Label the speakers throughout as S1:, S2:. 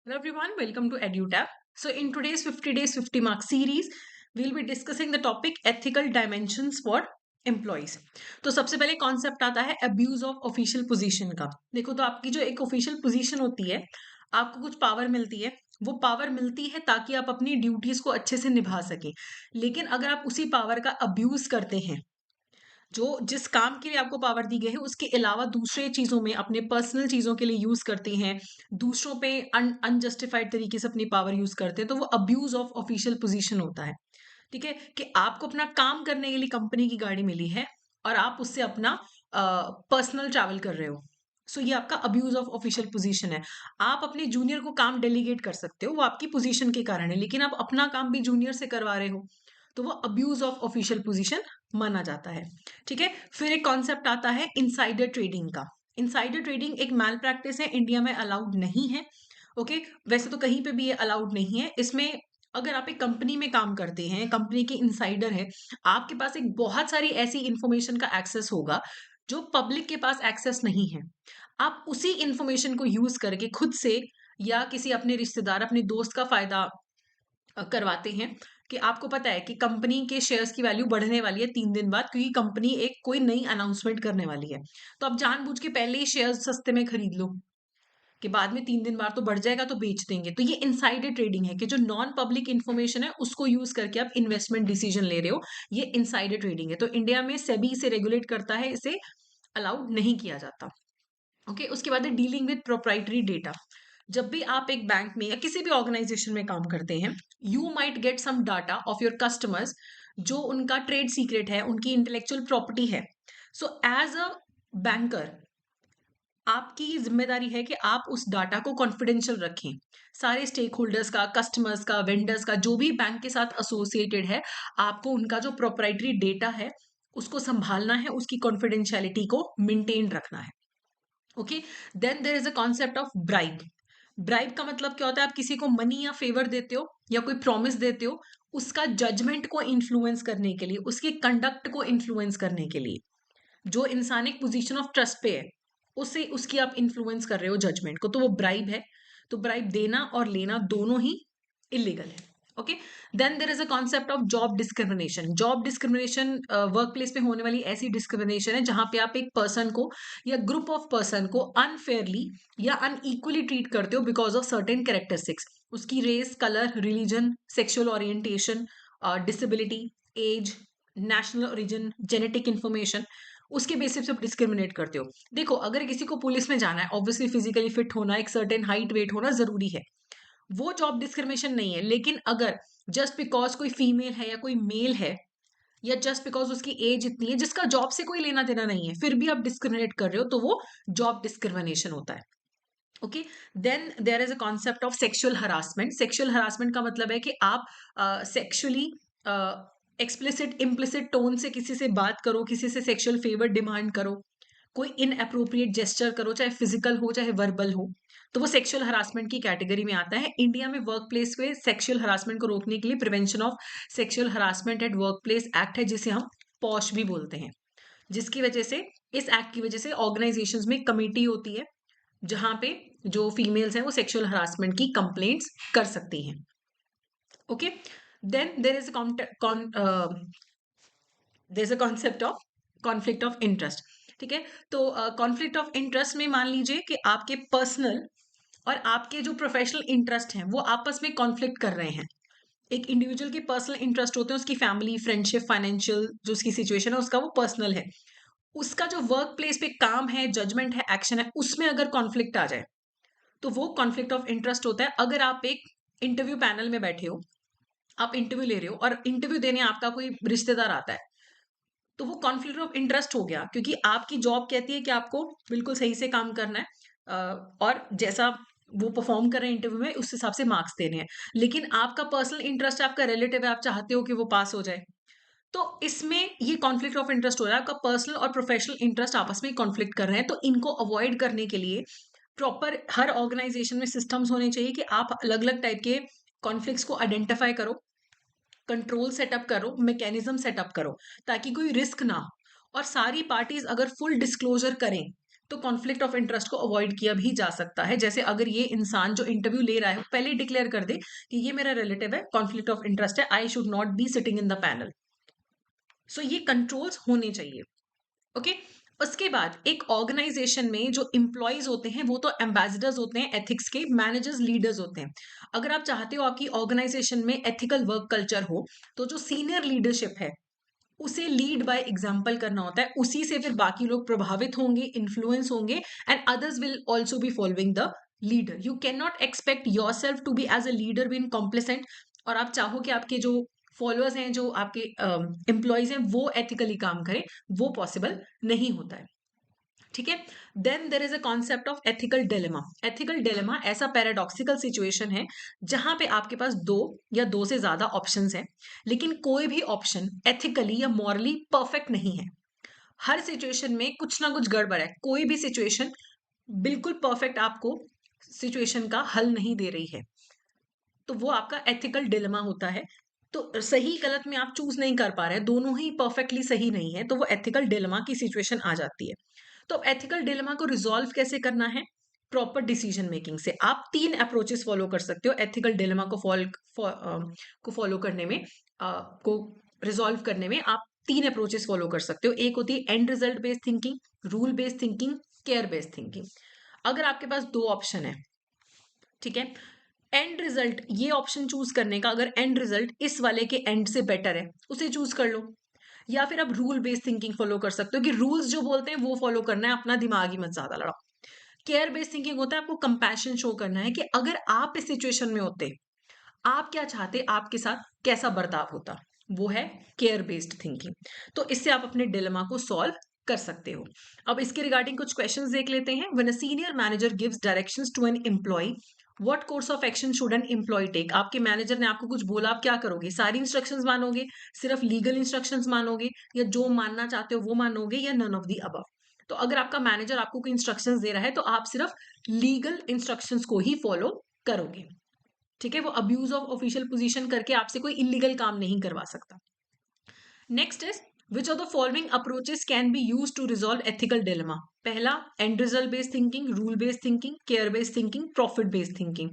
S1: Hello everyone, welcome to EduTap. So in today's 50 days 50 mark series, we'll be discussing the topic ethical dimensions for employees. तो सबसे पहले concept आता है abuse of official position का। देखो तो आपकी जो एक ऑफिशियल पोजीशन होती है, आपको कुछ पावर मिलती है। वो पावर मिलती है ताकि आप अपनी ड्यूटीज को अच्छे से निभा सके। लेकिन अगर आप उसी पावर का अब्यूज करते हैं, जो जिस काम के लिए आपको पावर दी गई है उसके अलावा दूसरे चीजों में अपने पर्सनल चीजों के लिए यूज करते हैं, दूसरों पे अनजस्टिफाइड तरीके से अपनी पावर यूज करते हैं, तो वो अब्यूज ऑफ ऑफिशियल पोजीशन होता है। ठीक है कि आपको अपना काम करने के लिए कंपनी की गाड़ी मिली है और आप उससे अपना पर्सनल ट्रैवल कर रहे हो। सो ये आपका अब्यूज ऑफ ऑफिशियल पोजीशन है। आप अपने जूनियर को काम डेलीगेट कर सकते हो, वो आपकी पोजीशन के कारण है, लेकिन आप अपना काम भी जूनियर से करवा रहे हो, तो वो अब्यूज ऑफ ऑफिशियल पोजीशन माना जाता है। ठीक है, फिर एक कॉन्सेप्ट आता है इनसाइडर ट्रेडिंग का। इनसाइडर ट्रेडिंग एक मैल प्रैक्टिस है, इंडिया में अलाउड नहीं है। ओके, वैसे तो कहीं पे भी ये अलाउड नहीं है। इसमें अगर आप एक कंपनी में काम करते हैं, कंपनी के इनसाइडर है, आपके पास एक बहुत सारी ऐसी इंफॉर्मेशन का एक्सेस होगा जो पब्लिक के पास एक्सेस नहीं है। आप उसी इंफॉर्मेशन को यूज करके खुद से या किसी अपने रिश्तेदार, अपने दोस्त का फायदा करवाते हैं कि आपको पता है कि कंपनी के शेयर्स की वैल्यू बढ़ने वाली है 3 दिन बाद, क्योंकि कंपनी एक कोई नई अनाउंसमेंट करने वाली है। तो आप जानबूझ के पहले ही शेयर्स सस्ते में खरीद लो कि बाद में 3 दिन बाद तो बढ़ जाएगा तो बेच देंगे। तो ये इनसाइडर ट्रेडिंग है कि जो नॉन पब्लिक इन्फॉर्मेशन है उसको यूज करके आप इन्वेस्टमेंट डिसीजन ले रहे हो। ये इनसाइडर ट्रेडिंग है। तो इंडिया में सेबी इसे रेगुलेट करता है, इसे अलाउड नहीं किया जाता। ओके, उसके बाद है डीलिंग विद प्रोप्राइटरी डेटा। जब भी आप एक बैंक में या किसी भी ऑर्गेनाइजेशन में काम करते हैं, you might get some data of your customers, जो उनका ट्रेड सीक्रेट है, उनकी इंटेलेक्चुअल प्रॉपर्टी है। सो एज अ बैंकर आपकी जिम्मेदारी है कि आप उस डाटा को कॉन्फिडेंशियल रखें। सारे स्टेक होल्डर्स का, कस्टमर्स का, वेंडर्स का, जो भी बैंक के साथ एसोसिएटेड है, आपको उनका जो प्रोप्राइटरी डेटा है उसको संभालना है, उसकी कॉन्फिडेंशियलिटी को मेंटेन रखना है। Okay, then there is a concept of bribe. Bribe का मतलब क्या होता है? आप किसी को मनी या फेवर देते हो या कोई प्रॉमिस देते हो, उसका जजमेंट को इन्फ्लुएंस करने के लिए, उसकी कंडक्ट को इन्फ्लुएंस करने के लिए। जो इंसान एक पोजीशन ऑफ ट्रस्ट पे है, उसे उसकी आप इन्फ्लुएंस कर रहे हो जजमेंट को, तो वो ब्राइब है। तो ब्राइब देना और लेना दोनों ही इलीगल है। Okay, then there is a concept of job discrimination. Job discrimination work place पे होने वाली ऐसी डिस्क्रिमिनेशन है जहां पे आप एक पर्सन को या ग्रुप ऑफ पर्सन को अनफेयरली या अनइक्वली ट्रीट करते हो बिकॉज ऑफ सर्टेन कैरेक्टरिस्टिक्स। उसकी race, colour, religion, sexual orientation, disability, age, national origin, genetic information, उसके बेसिस पे डिस्क्रिमिनेट करते हो। देखो, अगर किसी को पुलिस में जाना है, ऑब्वियसली फिजिकली फिट होना, एक सर्टेन हाइट वेट होना जरूरी है, वो जॉब डिस्क्रिमिनेशन नहीं है। लेकिन अगर जस्ट बिकॉज कोई फीमेल है या कोई मेल है, या जस्ट बिकॉज उसकी एज इतनी है जिसका जॉब से कोई लेना देना नहीं है, फिर भी आप डिस्क्रिमिनेट कर रहे हो, तो वो जॉब डिस्क्रिमिनेशन होता है। Okay, then there is a concept of sexual harassment. Sexual harassment का मतलब है कि आप सेक्सुअली एक्सप्लिसिट इम्प्लिसिट टोन से किसी से बात करो, किसी से सेक्सुअल फेवर डिमांड करो, कोई इनअप्रोप्रिएट जेस्चर करो, चाहे फिजिकल हो चाहे वर्बल हो, तो वो सेक्सुअल हरासमेंट की कैटेगरी में आता है। इंडिया में वर्क प्लेस पे सेक्सुअल हरासमेंट को रोकने के लिए prevention of sexual harassment at work place act है, जिसे हम पॉश भी बोलते हैं। जिसकी वजह से, इस एक्ट की वजह से ऑर्गेनाइजेशंस में कमेटी होती है जहां पे जो फीमेल्स हैं वो सेक्सुअल हरासमेंट की कंप्लेंट्स कर सकती हैं। Okay, then there is there is a concept of conflict of interest. ठीक है, तो कॉन्फ्लिक्ट ऑफ इंटरेस्ट में मान लीजिए कि आपके पर्सनल और आपके जो प्रोफेशनल इंटरेस्ट हैं वो आपस में कॉन्फ्लिक्ट कर रहे हैं। एक इंडिविजुअल के पर्सनल इंटरेस्ट होते हैं, उसकी फैमिली, फ्रेंडशिप, फाइनेंशियल जो उसकी सिचुएशन है उसका वो पर्सनल है। उसका जो वर्क प्लेस पे काम है, जजमेंट है, एक्शन है, उसमें अगर कॉन्फ्लिक्ट आ जाए तो वो कॉन्फ्लिक्ट ऑफ इंटरेस्ट होता है। अगर आप एक इंटरव्यू पैनल में बैठे हो, आप इंटरव्यू ले रहे हो और इंटरव्यू देने आपका कोई रिश्तेदार आता है, तो वो कॉन्फ्लिक्ट ऑफ इंटरेस्ट हो गया, क्योंकि आपकी जॉब कहती है कि आपको बिल्कुल सही से काम करना है, और जैसा वो परफॉर्म कर रहे हैं इंटरव्यू में उस हिसाब से मार्क्स देने हैं। लेकिन आपका पर्सनल इंटरेस्ट, आपका रिलेटिव है, आप चाहते हो कि वो पास हो जाए, तो इसमें ये कॉन्फ्लिक्ट ऑफ इंटरेस्ट हो रहा है। आपका पर्सनल और प्रोफेशनल इंटरेस्ट आपस में कॉन्फ्लिक्ट कर रहे हैं। तो इनको अवॉइड करने के लिए प्रॉपर हर ऑर्गेनाइजेशन में सिस्टम्स होने चाहिए कि आप अलग अलग टाइप के कॉन्फ्लिक्ट्स को आइडेंटिफाई करो, कंट्रोल सेटअप करो, मैकेनिज्म सेटअप करो, ताकि कोई रिस्क ना हो। और सारी पार्टीज अगर फुल डिस्क्लोजर करें तो कॉन्फ्लिक्ट ऑफ इंटरेस्ट को अवॉइड किया भी जा सकता है। जैसे अगर ये इंसान जो इंटरव्यू ले रहा है वो पहले ही डिक्लेयर कर दे कि ये मेरा रिलेटिव है, कॉन्फ्लिक्ट ऑफ इंटरेस्ट है, I should not be sitting in the panel. So ये कंट्रोल्स होने चाहिए। ओके, उसके बाद एक ऑर्गेनाइजेशन में जो इंप्लॉइज होते हैं वो तो एम्बेसडर्स होते हैं एथिक्स के, मैनेजर्स लीडर्स होते हैं। अगर आप चाहते हो आपकी ऑर्गेनाइजेशन में एथिकल वर्क कल्चर हो, तो जो सीनियर लीडरशिप है उसे लीड बाय एग्जाम्पल करना होता है, उसी से फिर बाकी लोग प्रभावित होंगे, इन्फ्लुएंस होंगे, and others will also be following the leader. You can not expect yourself to be as a leader been complacent, और आप चाहो कि आपके जो फॉलोअर्स हैं, जो आपके एम्प्लॉयज हैं, वो एथिकली काम करें, वो पॉसिबल नहीं होता है। ठीक है, then there is a concept of ethical dilemma. Ethical dilemma ऐसा पैराडॉक्सिकल सिचुएशन है जहां पे आपके पास दो या दो से ज्यादा ऑप्शंस हैं, लेकिन कोई भी ऑप्शन एथिकली या मॉरली परफेक्ट नहीं है। हर सिचुएशन में कुछ ना कुछ गड़बड़ है, कोई भी सिचुएशन बिल्कुल परफेक्ट आपको सिचुएशन का हल नहीं दे रही है, तो वो आपका एथिकल डिलेमा होता है। तो सही गलत में आप चूज नहीं कर पा रहे, दोनों ही परफेक्टली सही नहीं है, तो वो एथिकल डिलेमा की सिचुएशन आ जाती है। तो एथिकल डिलेमा को रिजॉल्व कैसे करना है? प्रॉपर डिसीजन मेकिंग से। आप 3 अप्रोचेस फॉलो कर सकते हो एथिकल डिलेमा को फॉलो करने में, को रिजॉल्व करने में आप 3 अप्रोचेस फॉलो कर सकते हो। एक होती है and result based thinking, rule based thinking, care based thinking. अगर आपके पास 2 ऑप्शन है, ठीक है, एंड रिजल्ट ये ऑप्शन चूज करने का, अगर एंड रिजल्ट इस वाले के एंड से बेटर है उसे चूज कर लो, या फिर आप रूल बेस्ड थिंकिंग फॉलो कर सकते हो कि रूल्स जो बोलते हैं वो फॉलो करना है, अपना दिमाग ही मत ज्यादा लड़ाओ। केयर बेस्ड थिंकिंग होता है आपको कंपैशन शो करना है कि अगर आप इस सिचुएशन में होते, आप क्या चाहते, आपके साथ कैसा बर्ताव होता, वो है केयर बेस्ड थिंकिंग। तो इससे आप अपने डिलेमा को सॉल्व कर सकते हो। अब इसके रिगार्डिंग कुछ क्वेश्चंस देख लेते हैं। When a senior manager gives directions to an employee, what course of action should an employee take? आपके मैनेजर ने आपको कुछ बोला, आप क्या करोगे? सारी इंस्ट्रक्शंस मानोगे, सिर्फ लीगल इंस्ट्रक्शंस मानोगे, या जो मानना चाहते हो वो मानोगे, या नन ऑफ दी अबव? तो अगर आपका मैनेजर आपको कोई इंस्ट्रक्शंस दे रहा है तो आप सिर्फ लीगल इंस्ट्रक्शंस को ही फॉलो करोगे। ठीक है, वो अब्यूज ऑफ ऑफिशियल पोजीशन करके आपसे कोई इलीगल काम नहीं करवा सकता। Next is which of the following approaches can be use to resolve ethical dilemma? पहला end result based thinking, rule based thinking, care based thinking, profit based thinking.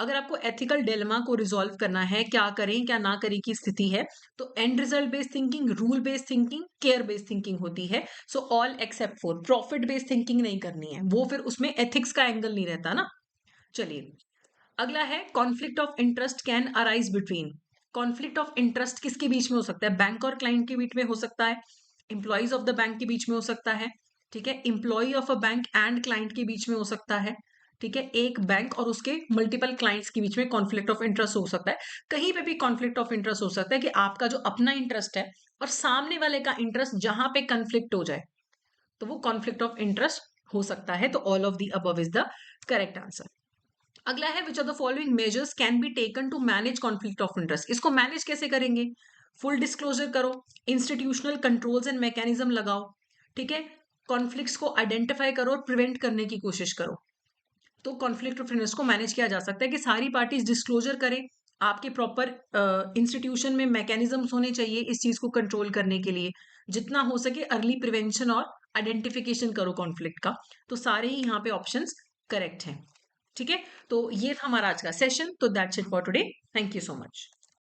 S1: अगर आपको एथिकल डिलेमा को रिजॉल्व करना है, क्या करें क्या ना करें की स्थिति है, तो and result based thinking, rule based thinking, care based thinking होती है। So all except for profit based thinking नहीं करनी है, वो फिर उसमें एथिक्स का एंगल नहीं रहता ना। चलिए, अगला है conflict of interest can arise between. Conflict of interest किसके बीच में हो सकता है? बैंक और क्लाइंट के बीच में हो सकता है, इंप्लॉइज ऑफ द बैंक के बीच में हो सकता है, ठीक है, employee of a bank and client के बीच में हो सकता है, ठीक है, एक बैंक और उसके मल्टीपल क्लाइंट्स के बीच में कॉन्फ्लिक्ट ऑफ इंटरेस्ट हो सकता है। कहीं पे भी कॉन्फ्लिक्ट ऑफ इंटरेस्ट हो सकता है कि आपका जो अपना इंटरेस्ट है और सामने वाले का इंटरेस्ट जहां पे कन्फ्लिक्ट हो जाए, तो वो कॉन्फ्लिक्ट ऑफ इंटरेस्ट हो सकता है। तो all of the above is the correct answer. अगला है which of the following measures can be taken to manage conflict of interest? इसको मैनेज कैसे करेंगे? फुल डिस्क्लोजर करो, इंस्टीट्यूशनल कंट्रोल्स एंड मैकेनिज्म लगाओ, ठीक है, कॉन्फ्लिक्ट्स को आइडेंटिफाई करो और प्रिवेंट करने की कोशिश करो। तो कॉन्फ्लिक्ट ऑफ इंटरेस्ट को मैनेज किया जा सकता है कि सारी पार्टीज डिस्क्लोजर करें, आपके प्रॉपर इंस्टीट्यूशन में मैकेनिज्म्स होने चाहिए इस चीज को कंट्रोल करने के लिए, जितना हो सके अर्ली प्रिवेंशन और आइडेंटिफिकेशन करो कॉन्फ्लिक्ट का। तो सारे ही यहाँ पे ऑप्शंस करेक्ट हैं। ठीक है, तो ये था हमारा आज का सेशन। तो that's it for today, thank you so much.